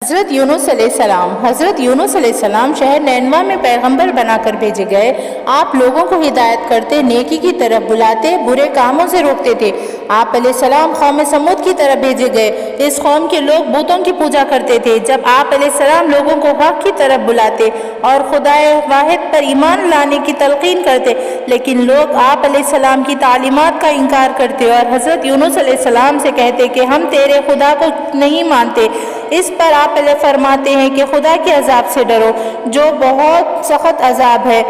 حضرت یونس علیہ السلام شہر نینوا میں پیغمبر بنا کر بھیجے گئے۔ آپ لوگوں کو ہدایت کرتے، نیکی کی طرف بلاتے، برے کاموں سے روکتے تھے۔ آپ علیہ السلام قوم سمود کی طرف بھیجے گئے۔ اس قوم کے لوگ بتوں کی پوجا کرتے تھے۔ جب آپ علیہ السلام لوگوں کو حق کی طرف بلاتے اور خدائے واحد پر ایمان لانے کی تلقین کرتے، لیکن لوگ آپ علیہ السلام کی تعلیمات کا انکار کرتے اور حضرت یونس علیہ السلام سے کہتے کہ ہم تیرے خدا کو نہیں مانتے۔ اس پر آپ علیہ فرماتے ہیں کہ خدا کے عذاب سے ڈرو جو بہت سخت عذاب ہے۔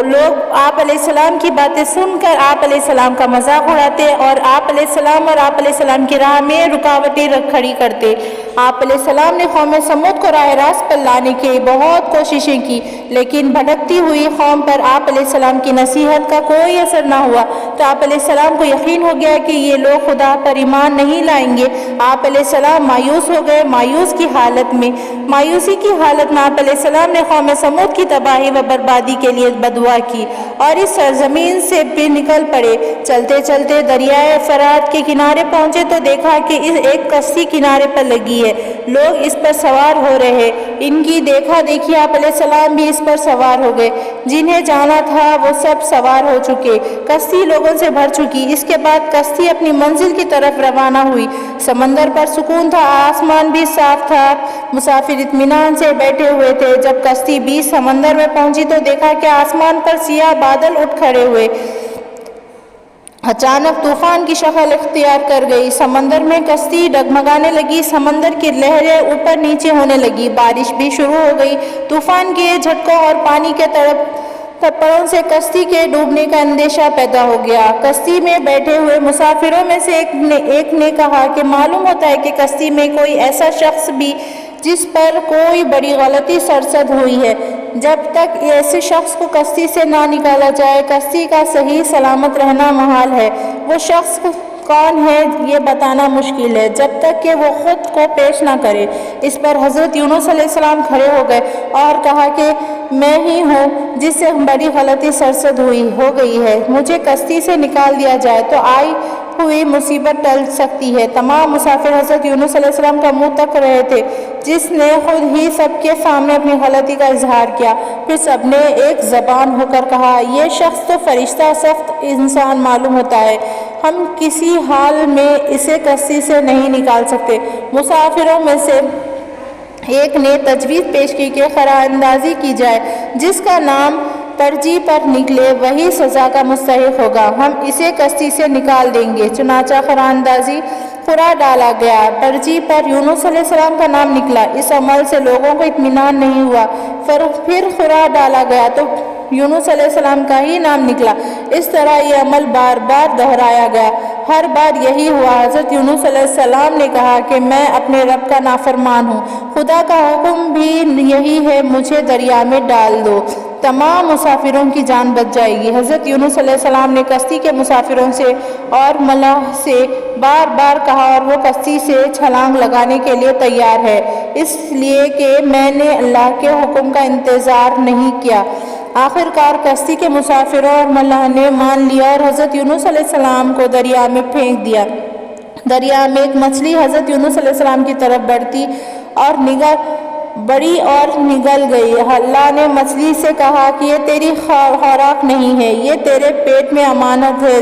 لوگ آپ علیہ السلام کی باتیں سن کر آپ علیہ السلام کا مذاق اڑاتے اور آپ علیہ السلام اور آپ علیہ السلام کی راہ میں رکاوٹیں کھڑی کرتے۔ آپ علیہ السلام نے قوم سمود کو راہ راست پر لانے کی بہت کوششیں کی، لیکن بھٹکتی ہوئی قوم پر آپ علیہ السلام کی نصیحت کا کوئی اثر نہ ہوا، تو آپ علیہ السلام کو یقین ہو گیا کہ یہ لوگ خدا پر ایمان نہیں لائیں گے۔ آپ علیہ السلام مایوس ہو گئے۔ مایوسی کی حالت میں آپ علیہ السلام نے قوم سمود کی تباہی و بربادی کے لیے بدعا کی اور اس سرزمین سے بھی نکل پڑے۔ چلتے چلتے دریائے فرات کے کنارے پہنچے تو دیکھا کہ ایک کشتی کنارے پر لگی ہے، لوگ اس پر سوار ہو رہے۔ ان کی دیکھا دیکھی آپ علیہ السلام بھی اس پر سوار ہو گئے۔ جنہیں جانا تھا وہ سب سوار ہو چکے، کشتی لوگوں سے بھر چکی۔ اس کے بعد کشتی اپنی منزل کی طرف روانہ ہوئی۔ سمندر پر سکون تھا، آسمان بھی صاف تھا، مسافر اطمینان سے بیٹھے ہوئے تھے۔ جب کشتی بیچ سمندر میں پہنچی تو دیکھا کہ آسمان پر سیاہ بادل اٹھ کھڑے ہوئے، اچانک طوفان کی شکل اختیار کر گئی۔ سمندر میں کشتی ڈگمگانے لگی، سمندر کی لہریں اوپر نیچے ہونے لگی، بارش بھی شروع ہو گئی۔ طوفان کے جھٹکوں اور پانی کے تپڑوں سے کشتی کے ڈوبنے کا اندیشہ پیدا ہو گیا۔ کشتی میں بیٹھے ہوئے مسافروں میں سے ایک نے کہا کہ معلوم ہوتا ہے کہ کشتی میں کوئی ایسا شخص بھی جس پر کوئی بڑی غلطی سرزد ہوئی ہے۔ جب تک ایسے شخص کو کشتی سے نہ نکالا جائے کشتی کا صحیح سلامت رہنا محال ہے۔ وہ شخص کون ہے یہ بتانا مشکل ہے جب تک کہ وہ خود کو پیش نہ کرے۔ اس پر حضرت یونس علیہ السلام کھڑے ہو گئے اور کہا کہ میں ہی ہوں جس سے بڑی غلطی سرزد ہو گئی ہے، مجھے کشتی سے نکال دیا جائے تو آئی ہوئی مصیبت ٹل سکتی ہے۔ تمام مسافر حضرت یونس علیہ السلام کا منہ تک رہے تھے، جس نے خود ہی سب کے سامنے اپنی غلطی کا اظہار کیا۔ پھر سب نے ایک زبان ہو کر کہا، یہ شخص تو فرشتہ سخت انسان معلوم ہوتا ہے، ہم کسی حال میں اسے کشتی سے نہیں نکال سکتے۔ مسافروں میں سے ایک نے تجویز پیش کی کہ خرا اندازی کی جائے، جس کا نام ترجیح پر نکلے وہی سزا کا مستحق ہوگا، ہم اسے کشتی سے نکال دیں گے۔ چنانچہ خرا ڈالا گیا، ترجیح پر یونس علیہ السلام کا نام نکلا۔ اس عمل سے لوگوں کو اطمینان نہیں ہوا، پھر خرا ڈالا گیا تو یونس علیہ السلام کا ہی نام نکلا۔ اس طرح یہ عمل بار بار دہرایا گیا، ہر بار یہی ہوا۔ حضرت یونس علیہ السلام نے کہا کہ میں اپنے رب کا نافرمان ہوں، خدا کا حکم بھی یہی ہے، مجھے دریا میں ڈال دو، تمام مسافروں کی جان بچ جائے گی۔ حضرت یونس علیہ السلام نے کشتی کے مسافروں سے اور ملاح سے بار بار کہا اور وہ کشتی سے چھلانگ لگانے کے لیے تیار ہے، اس لیے کہ میں نے اللہ کے حکم کا انتظار نہیں کیا۔ آخر کار کشتی کے مسافروں اور ملاح نے مان لیا اور حضرت یونس علیہ السلام کو دریا میں پھینک دیا۔ دریا میں ایک مچھلی حضرت یونس علیہ السلام کی طرف بڑی اور نگل گئی۔ اللہ نے مچھلی سے کہا کہ یہ تیری خوراک نہیں ہے، یہ تیرے پیٹ میں امانت ہے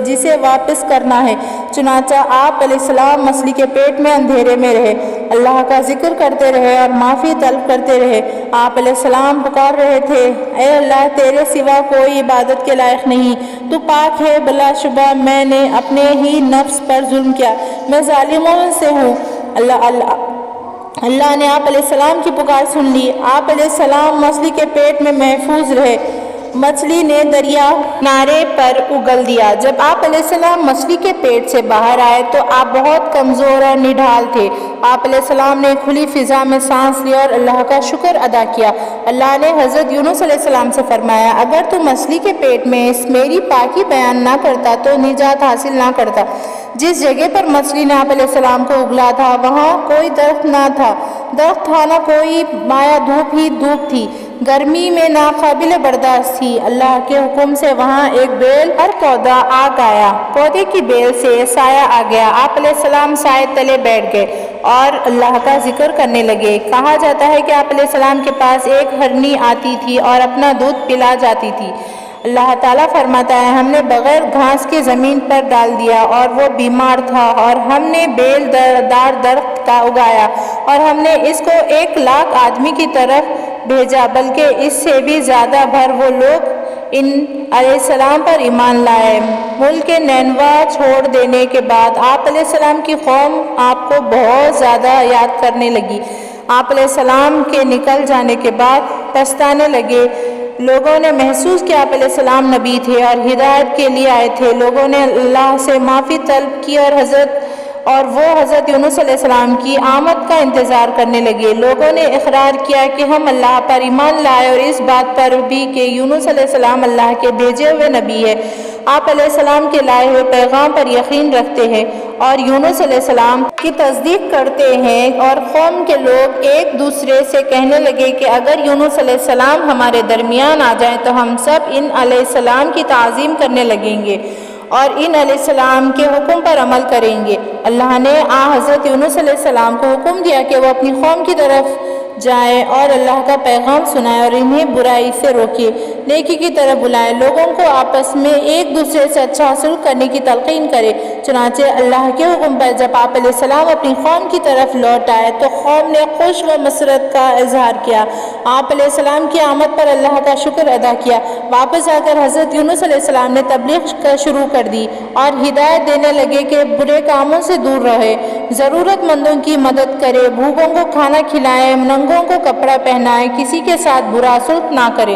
جسے واپس کرنا ہے۔ چنانچہ آپ علیہ السلام مچھلی کے پیٹ میں اندھیرے میں رہے، اللہ کا ذکر کرتے رہے اور معافی طلب کرتے رہے۔ آپ علیہ السلام پکار رہے تھے، اے اللہ، تیرے سوا کوئی عبادت کے لائق نہیں، تو پاک ہے، بلا شبہ میں نے اپنے ہی نفس پر ظلم کیا، میں ظالموں سے ہوں۔ اللہ نے آپ علیہ السلام کی پکار سن لی۔ آپ علیہ السلام مچھلی کے پیٹ میں محفوظ رہے۔ مچھلی نے دریا کنارے پر اگل دیا۔ جب آپ علیہ السلام مچھلی کے پیٹ سے باہر آئے تو آپ بہت کمزور اور نڈھال تھے۔ آپ علیہ السلام نے کھلی فضا میں سانس لیا اور اللہ کا شکر ادا کیا۔ اللہ نے حضرت یونس علیہ السلام سے فرمایا، اگر تو مچھلی کے پیٹ میں میری پاکی بیان نہ کرتا تو نجات حاصل نہ کرتا۔ جس جگہ پر مچھلی نے آپ علیہ السلام کو اگلا تھا وہاں کوئی درخت نہ تھا، درخت تھا نہ کوئی مایا، دھوپ ہی دھوپ تھی، گرمی میں ناقابل برداشت تھی۔ اللہ کے حکم سے وہاں ایک بیل ہر پودا آگ آیا، پودے کی بیل سے سایہ آ گیا۔ آپ علیہ السلام سائے تلے بیٹھ گئے اور اللہ کا ذکر کرنے لگے۔ کہا جاتا ہے کہ آپ علیہ السلام کے پاس ایک ہرنی آتی تھی اور اپنا دودھ پلا جاتی تھی۔ اللہ تعالیٰ فرماتا ہے ہم نے بغیر گھاس کے زمین پر ڈال دیا اور وہ بیمار تھا، اور ہم نے بیل دار درخت کا اگایا اور ہم نے اس کو 1,00,000 آدمی کی طرف بھیجا، بلکہ اس سے بھی زیادہ بھر وہ لوگ ان علیہ السلام پر ایمان لائے۔ ملک نینوا چھوڑ دینے کے بعد آپ علیہ السلام کی قوم آپ کو بہت زیادہ یاد کرنے لگی۔ آپ علیہ السلام کے نکل جانے کے بعد پچھتانے لگے۔ لوگوں نے محسوس کیا آپ علیہ السلام نبی تھے اور ہدایت کے لیے آئے تھے۔ لوگوں نے اللہ سے معافی طلب کی اور وہ حضرت یونس علیہ السلام کی آمد کا انتظار کرنے لگے۔ لوگوں نے اقرار کیا کہ ہم اللہ پر ایمان لائے، اور اس بات پر بھی کہ یونس علیہ السلام اللہ کے بھیجے ہوئے نبی ہے۔ آپ علیہ السلام کے لائے ہوئے پیغام پر یقین رکھتے ہیں اور یونس علیہ السلام کی تصدیق کرتے ہیں۔ اور قوم کے لوگ ایک دوسرے سے کہنے لگے کہ اگر یونس علیہ السلام ہمارے درمیان آ جائیں تو ہم سب ان علیہ السلام کی تعظیم کرنے لگیں گے اور ان علیہ السلام کے حکم پر عمل کریں گے۔ اللہ نے حضرت یونس علیہ السلام کو حکم دیا کہ وہ اپنی قوم کی طرف جائیں اور اللہ کا پیغام سنائیں اور انہیں برائی سے روکے، نیکی کی طرف بلائیں، لوگوں کو آپس میں ایک دوسرے سے اچھا سلوک کرنے کی تلقین کرے۔ چنانچہ اللہ کے حکم پر جب آپ علیہ السلام اپنی قوم کی طرف لوٹ آئے تو قوم نے خوش و مسرت کا اظہار کیا، آپ علیہ السلام کی آمد پر اللہ کا شکر ادا کیا۔ واپس آ کر حضرت یونس علیہ السلام نے تبلیغ شروع کر دی اور ہدایت دینے لگے کہ برے کاموں سے دور رہے، ضرورت مندوں کی مدد کرے، بھوکوں کو کھانا کھلائے، ننگوں کو کپڑا پہنائے، کسی کے ساتھ برا سلوک نہ کرے۔